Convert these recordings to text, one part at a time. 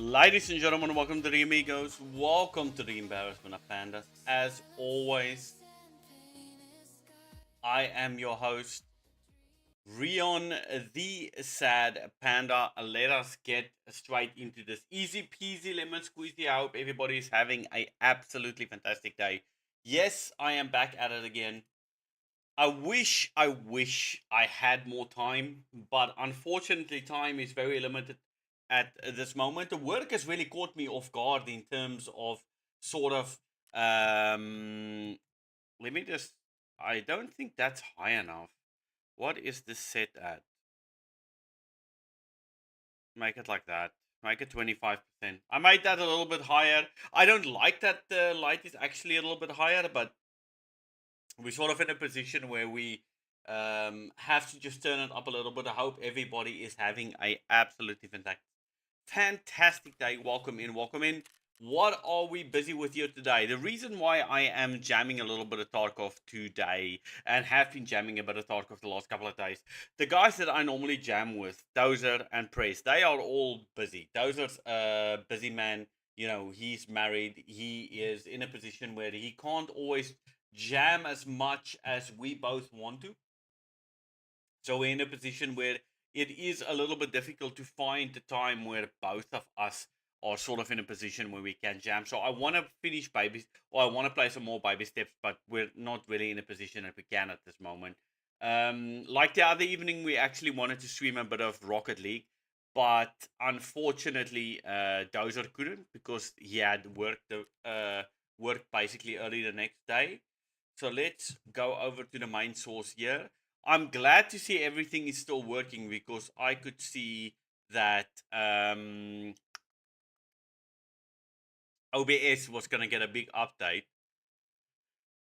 Ladies and gentlemen, welcome to the amigos. Welcome to the embarrassment of Pandas. As always, I am your host, Rion the Sad Panda. Let us get straight into this. Easy peasy lemon squeezy. I hope everybody is having a absolutely fantastic day. Yes, I am back at it again. I wish I had more time, but unfortunately, time is very limited at this moment. The work has really caught me off guard in terms of sort of. Um, Let me just. I don't think that's high enough. What is this set at? Make it like that. Make it 25%. I made that a little bit higher. I don't like that the light is actually a little bit higher, but we're sort of in a position where we have to just turn it up a little bit. I hope everybody is having a absolutely fantastic day. Welcome in, welcome in. What are we busy with here today? The reason why I am jamming a little bit of Tarkov today and have been jamming a bit of Tarkov the last couple of days, the guys that I normally jam with, Dozer and Press, they are all busy. Dozer's a busy man. You know, he's married. He is in a position where he can't always jam as much as we both want to. So we're in a position where it is a little bit difficult to find the time where both of us are sort of in a position where we can jam. So I want to finish babies, or I want to play some more baby steps, but we're not really in a position that we can at this moment. Like the other evening, we actually wanted to stream a bit of Rocket League, but unfortunately, Dozer couldn't because he had work basically early the next day. So let's go over to the main source here. I'm glad to see everything is still working because I could see that OBS was going to get a big update,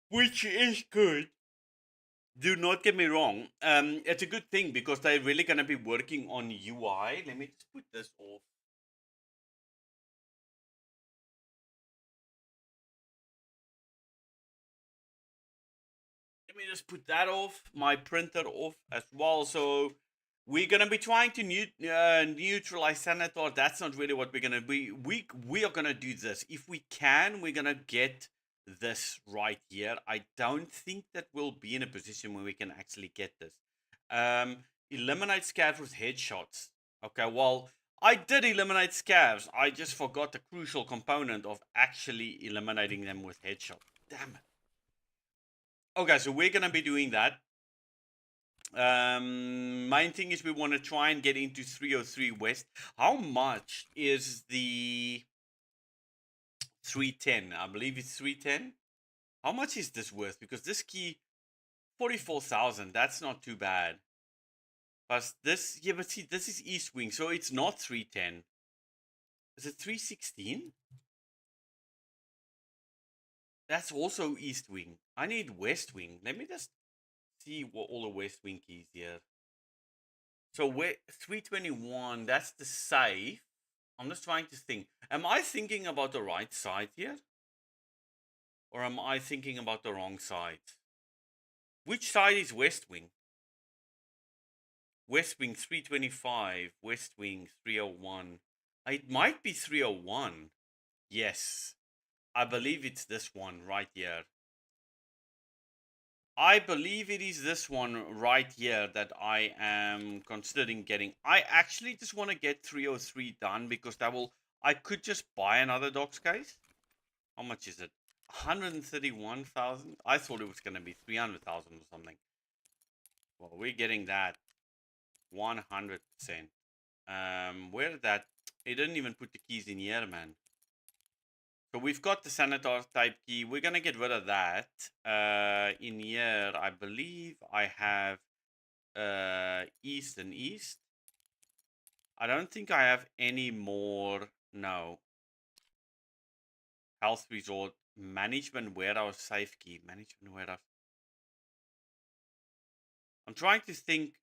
which is good. Do not get me wrong. It's a good thing because they're really going to be working on UI. Let me just put this off. Let me just put that off, my printer off as well. So we're gonna be trying to neutralize Senator. That's not really what we're gonna be. We are gonna do this if we can. We're gonna get this right here. I don't think that we'll be in a position where we can actually get this. Eliminate scavs with headshots. Okay, well, I did eliminate scavs. I just forgot the crucial component of actually eliminating them with headshots. Damn it. Okay, so we're gonna be doing that. Main thing is we want to try and get into 303 West. How much is the 310? I believe it's 310. How much is this worth? Because this key 44,000. That's not too bad. But this, yeah, but see, this is East Wing, so it's not 310. Is it 316? That's also East Wing. I need West Wing. Let me just see what all the West Wing keys here. So 321, that's the safe. I'm just trying to think. Am I thinking about the right side here? Or am I thinking about the wrong side? Which side is West Wing? West Wing 325, West Wing 301. It might be 301. Yes. I believe it's this one right here. I believe it is this one right here that I am considering getting. I actually just want to get 303 done because that will. I could just buy another docs case. How much is it? 131,000. I thought it was going to be 300,000 or something. Well, we're getting that 100%. Where did that? It didn't even put the keys in here, man. So we've got the senator type key. We're going to get rid of that. In here, I believe I have East and East. I don't think I have any more. No. Health resort. Management warehouse safe key. Management warehouse. I'm trying to think.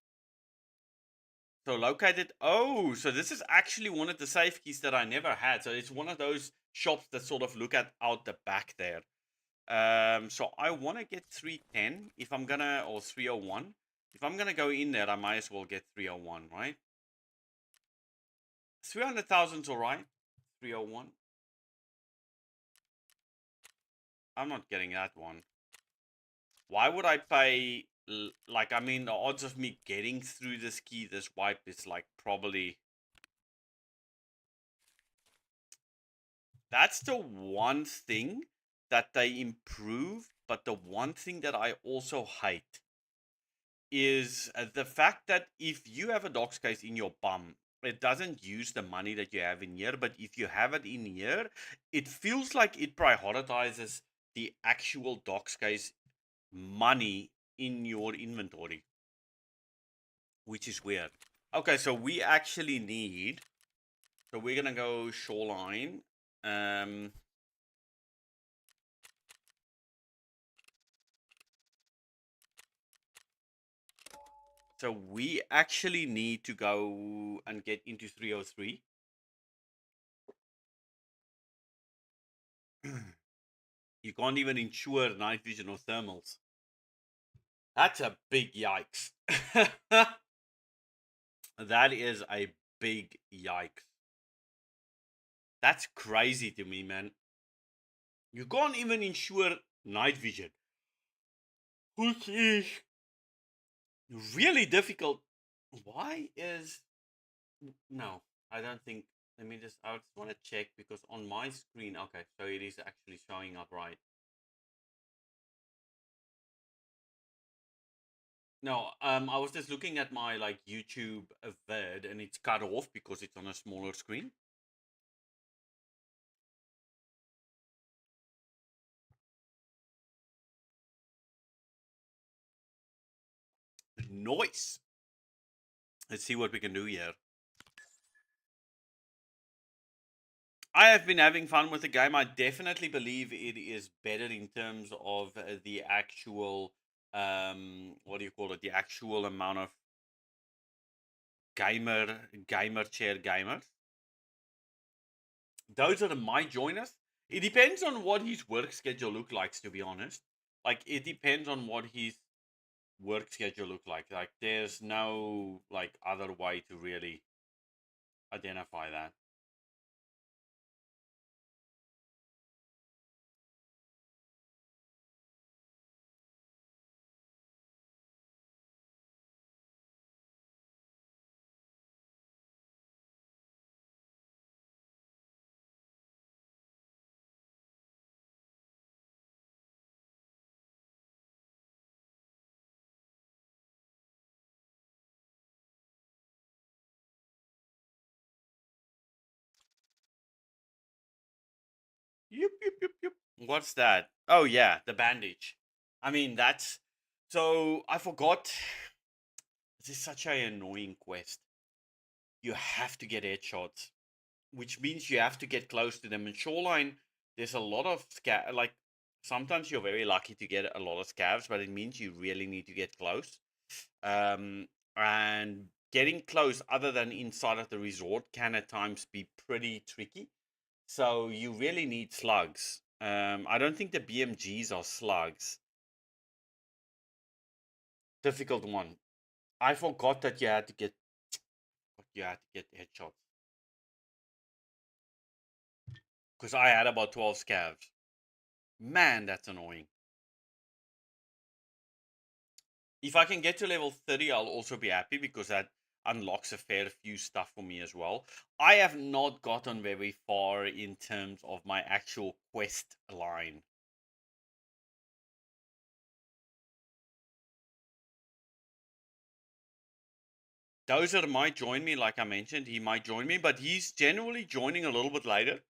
So located. Oh, so this is actually one of the safe keys that I never had. So it's one of those shops that sort of look at out the back there. So I want to get 310 if I'm gonna, or 301. If I'm gonna go in there, I might as well get 301, right? 300,000's all right. 301. I'm not getting that one. Why would I pay? Like, I mean, the odds of me getting through this key, this wipe, is like probably. That's the one thing that they improve, but the one thing that I also hate is the fact that if you have a docs case in your bum, it doesn't use the money that you have in here, but if you have it in here, it feels like it prioritizes the actual docs case money in your inventory, which is weird. Okay, so we actually need, so we're gonna go shoreline. So we actually need to go and get into 303. You can't even insure night vision or thermals. That's a big yikes. That is a big yikes. That's crazy to me, man. You can't even insure night vision, which is really difficult. Why is... No, I don't think... Let me just... I just want to check because on my screen... Okay, so it is actually showing up right. No, I was just looking at my like YouTube vid and it's cut off because it's on a smaller screen. Nice. Let's see what we can do here. I have been having fun with the game. I definitely believe it is better in terms of the actual, what do you call it? The actual amount of gamer chair gamers. Those are the my joiners. It depends on what his work schedule look like, to be honest. Like, it depends on what his work schedule look like. Like, there's no like other way to really identify that. Yup, yup, yup, yup. What's that? Oh yeah, the bandage. I mean, that's... So I forgot. This is such an annoying quest. You have to get headshots, which means you have to get close to them. In Shoreline, there's a lot of like, sometimes you're very lucky to get a lot of scavs, but it means you really need to get close. And getting close, other than inside of the resort, can at times be pretty tricky. So you really need slugs. I don't think the BMGs are slugs. Difficult one. I forgot that you had to get headshots because I had about 12 scavs. Man, that's annoying. If I can get to level 30, I'll also be happy because that unlocks a fair few stuff for me as well. I have not gotten very far in terms of my actual quest line. Dozer might join me, like I mentioned. He might join me, but he's generally joining a little bit later.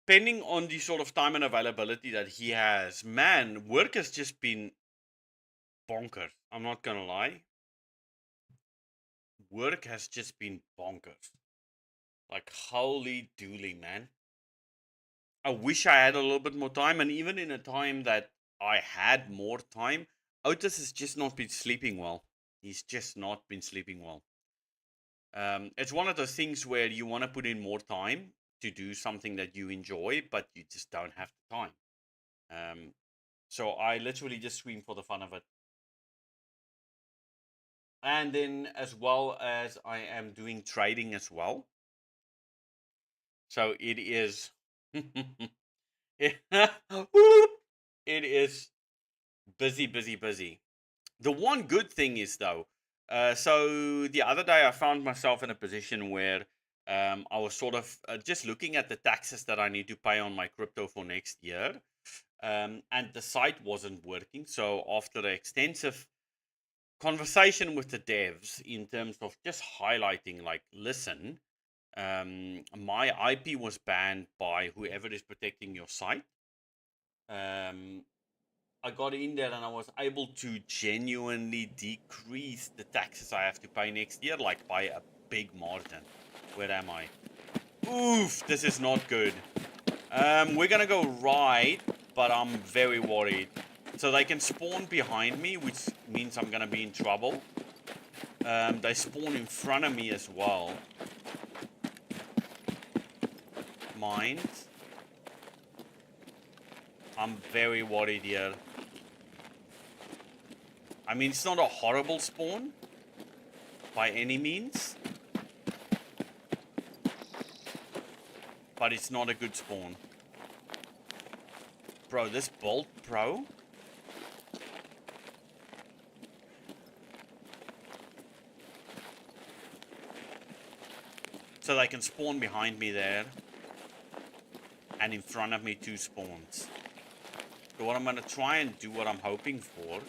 Depending on the sort of time and availability that he has. Man, work has just been bonkers. I'm not gonna lie. Work has just been bonkers. Like, holy dooly, man. I wish I had a little bit more time, and even in a time that I had more time, Otis has just not been sleeping well. He's just not been sleeping well. It's one of those things where you want to put in more time to do something that you enjoy, but you just don't have the time. So I literally just swim for the fun of it. And then as well as I am doing trading as well. So it is it is busy. The one good thing is though, so the other day I found myself in a position where I was sort of just looking at the taxes that I need to pay on my crypto for next year, and the site wasn't working. So after an extensive conversation with the devs in terms of just highlighting, like, listen, my IP was banned by whoever is protecting your site. I got in there and I was able to genuinely decrease the taxes I have to pay next year, like by a big margin. Where am I? Oof, this is not good. We're gonna go right, but I'm very worried. So they can spawn behind me, which means I'm gonna be in trouble. They spawn in front of me as well. Mind. I'm very worried here. I mean, it's not a horrible spawn by any means, but it's not a good spawn. Bro, this bolt, bro. So they can spawn behind me there, and in front of me 2 spawns. So what I'm gonna try and do, what I'm hoping for,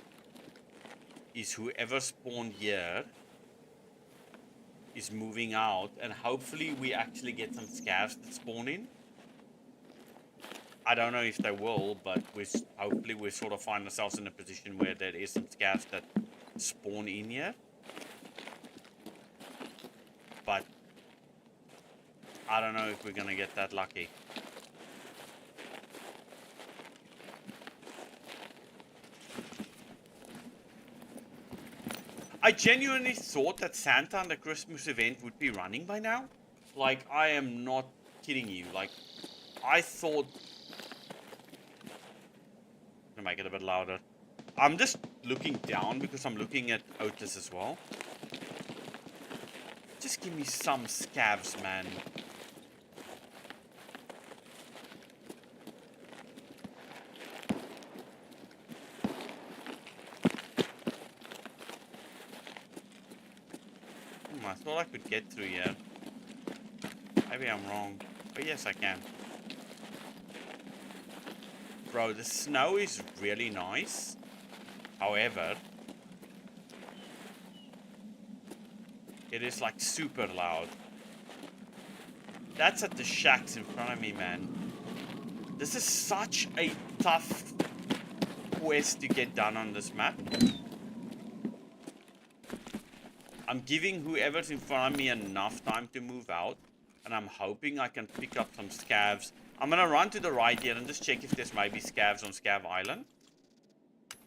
is whoever spawned here is moving out, and hopefully we actually get some scavs that spawn in. I don't know if they will, but hopefully we sort of find ourselves in a position where there is some scavs that spawn in here. But I don't know if we're gonna get that lucky. I genuinely thought that Santa and the Christmas event would be running by now. Like, I am not kidding you. Like, I thought... I'm gonna make it a bit louder. I'm just looking down because I'm looking at Otis as well. Just give me some scavs, man. I thought I could get through here. Maybe I'm wrong. But yes, I can. Bro, the snow is really nice. However, it is like super loud. That's at the shacks in front of me, man. This is such a tough quest to get done on this map. I'm giving whoever's in front of me enough time to move out, and I'm hoping I can pick up some scavs. I'm gonna run to the right here and just check if there's maybe scavs on Scav Island.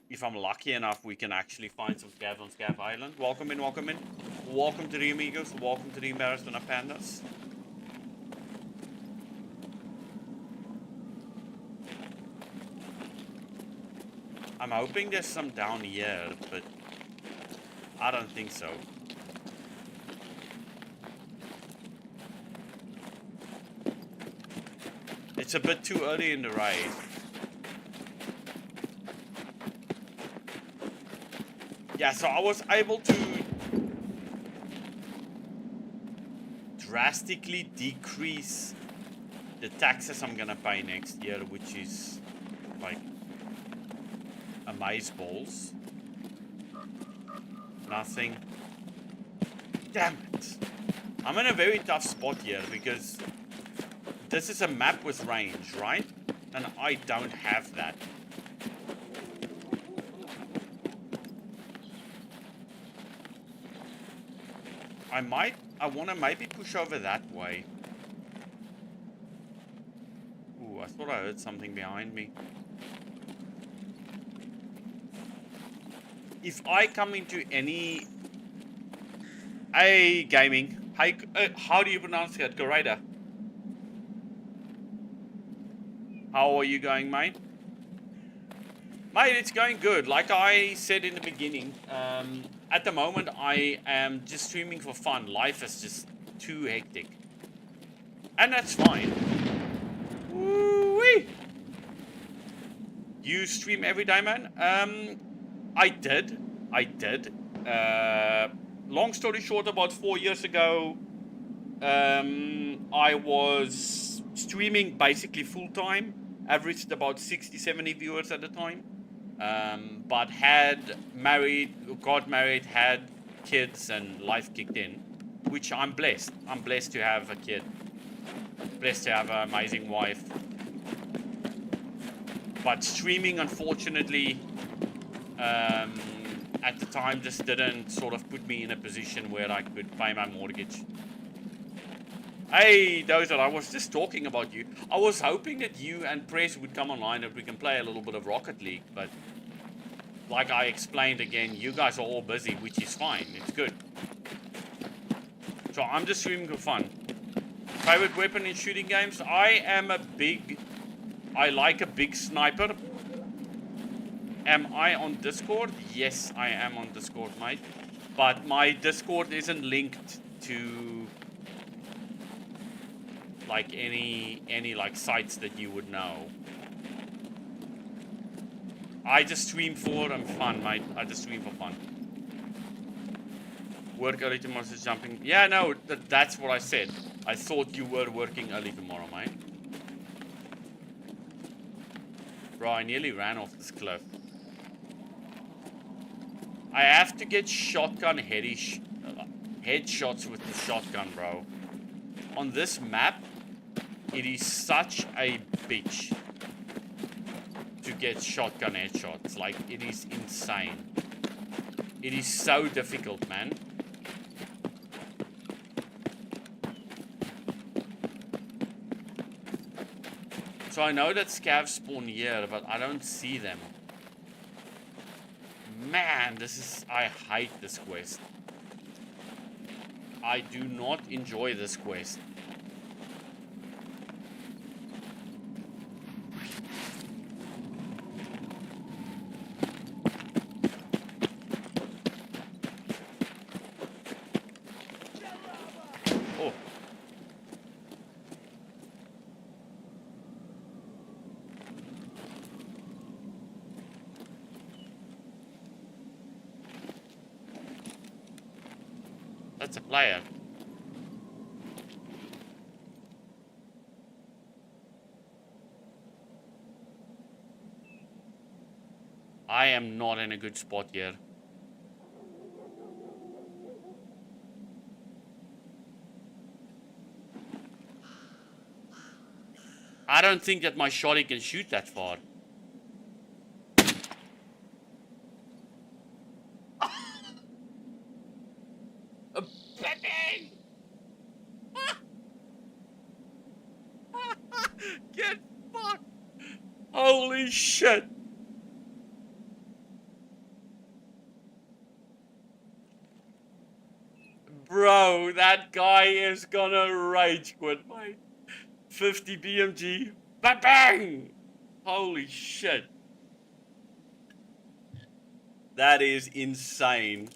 If I'm lucky enough, we can actually find some scavs on Scav Island. Welcome in, welcome in. Welcome to the amigos, welcome to the embarrassment of Pandas. I'm hoping there's some down here, but I don't think so. It's a bit too early in the raid. Yeah, so I was able to drastically decrease the taxes I'm gonna pay next year, which is like amazeballs. Nothing. Damn it. I'm in a very tough spot here because this is a map with range, right? And I don't have that. I want to maybe push over that way. Ooh, I thought I heard something behind me. If I come into any... Hey, gaming. Hey, how do you pronounce it? Gorada. How are you going, mate? Mate, it's going good. Like I said in the beginning, at the moment I am just streaming for fun. Life is just too hectic. And that's fine. Woo-wee. You stream every day, man? I did. Long story short, about 4 years ago, I was streaming basically full time, averaged about 60, 70 viewers at a time. But got married, had kids, and life kicked in, which I'm blessed. I'm blessed to have a kid, blessed to have an amazing wife. But streaming, unfortunately, at the time just didn't sort of put me in a position where I could pay my mortgage. Hey, Dozer, I was just talking about you. I was hoping that you and Press would come online and we can play a little bit of Rocket League, but like I explained again, you guys are all busy, which is fine. It's good. So I'm just streaming for fun. Favorite weapon in shooting games? I like a big sniper. Am I on Discord? Yes, I am on Discord, mate. But my Discord isn't linked to like any like sites that you would know. I just stream for fun, mate. I just stream for fun. Work early tomorrow is jumping. Yeah, no, that's what I said. I thought you were working early tomorrow, mate. Bro, I nearly ran off this cliff. I have to get shotgun headshots with the shotgun, bro. On this map, it is such a bitch to get shotgun headshots. Like, it is insane. It is so difficult, man. So I know that scavs spawn here, but I don't see them. Man, I hate this quest. I do not enjoy this quest. Oh. That's a player. I am not in a good spot here. I don't think that my shotty can shoot that far. Get fucked! Holy shit! Bro, that guy is gonna rage quit, mate. 50 BMG. Bang! Bang! Holy shit. That is insane.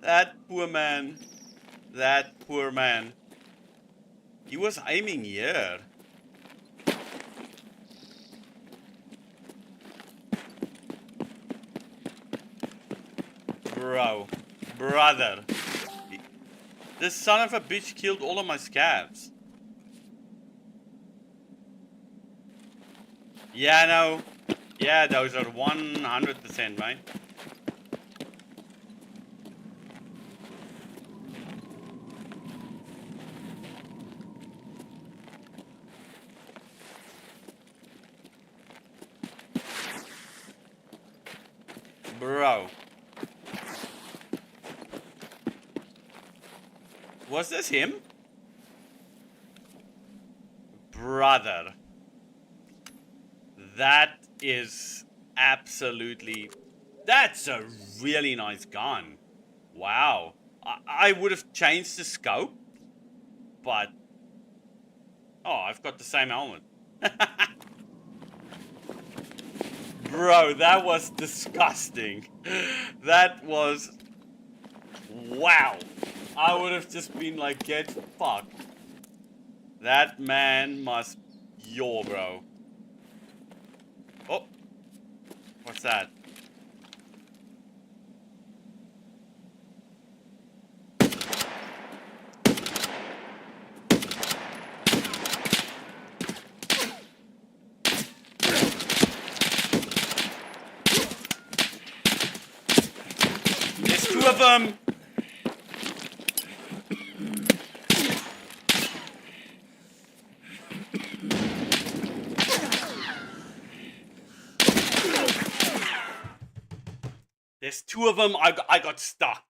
That poor man. That poor man. He was aiming here. Bro. Brother. This son of a bitch killed all of my scavs. Yeah, no. Yeah, those are 100%, mate. Bro. Was this him? Brother. That is absolutely... That's a really nice gun. Wow. I would have changed the scope, but... Oh, I've got the same helmet. Bro, that was disgusting. That was... Wow. I would have just been like, get fucked. That man must... Yaw, bro. Oh. What's that? There's two of them. There's two of them. I got stuck.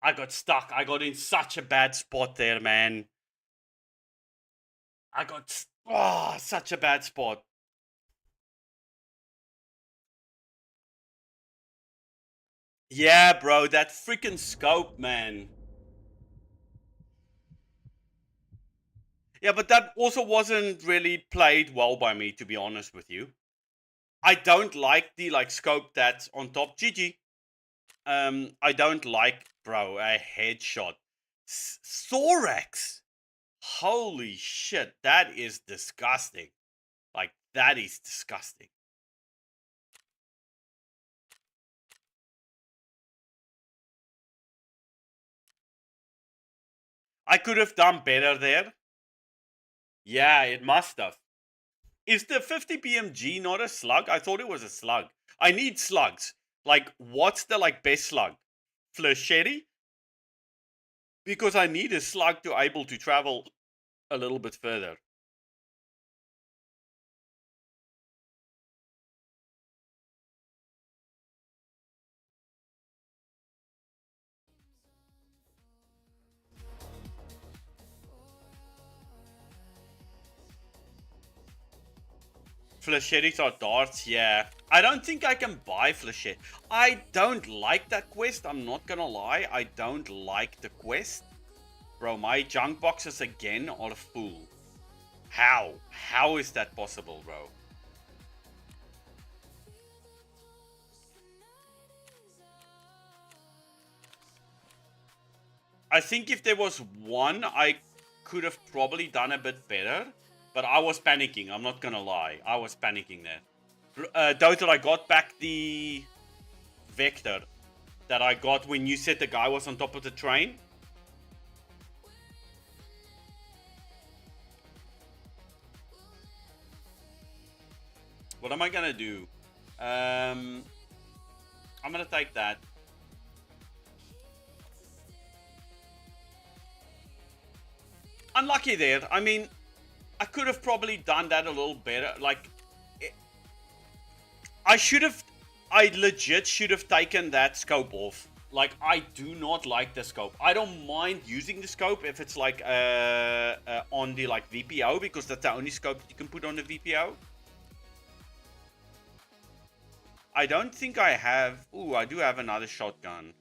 I got stuck. I got in such a bad spot there, man. I got such a bad spot. Yeah, bro, that freaking scope, man. Yeah, but that also wasn't really played well by me, to be honest with you. I don't like the scope that's on top. GG. I don't like, bro, a headshot. Thorax. Holy shit, that is disgusting. Like, that is disgusting. I could have done better there. Yeah, it must have. Is the 50 PMG not a slug? I thought it was a slug. I need slugs. Like, what's the best slug? Flechette? Because I need a slug to able to travel a little bit further. Flechettes are darts, yeah. I don't think I can buy flechette. I don't like that quest, I'm not gonna lie. I don't like the quest. Bro, my junk boxes again are full. How? How is that possible, bro? I think if there was one, I could have probably done a bit better. But I was panicking, I'm not gonna lie. I was panicking there. Dota, I got back the vector that I got when you said the guy was on top of the train. What am I gonna do? I'm gonna take that. Unlucky there. I mean, I could have probably done that a little better. Like, I legit should have taken that scope off. Like, I do not like the scope. I don't mind using the scope if it's like on the VPO, because that's the only scope that you can put on the VPO. I don't think I have... Ooh, I do have another shotgun.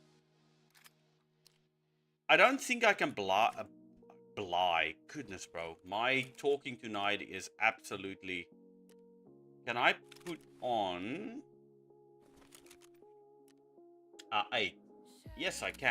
I don't think I can Bly. Goodness, bro. My talking tonight is absolutely... Can I put on... 8? Yes, I can.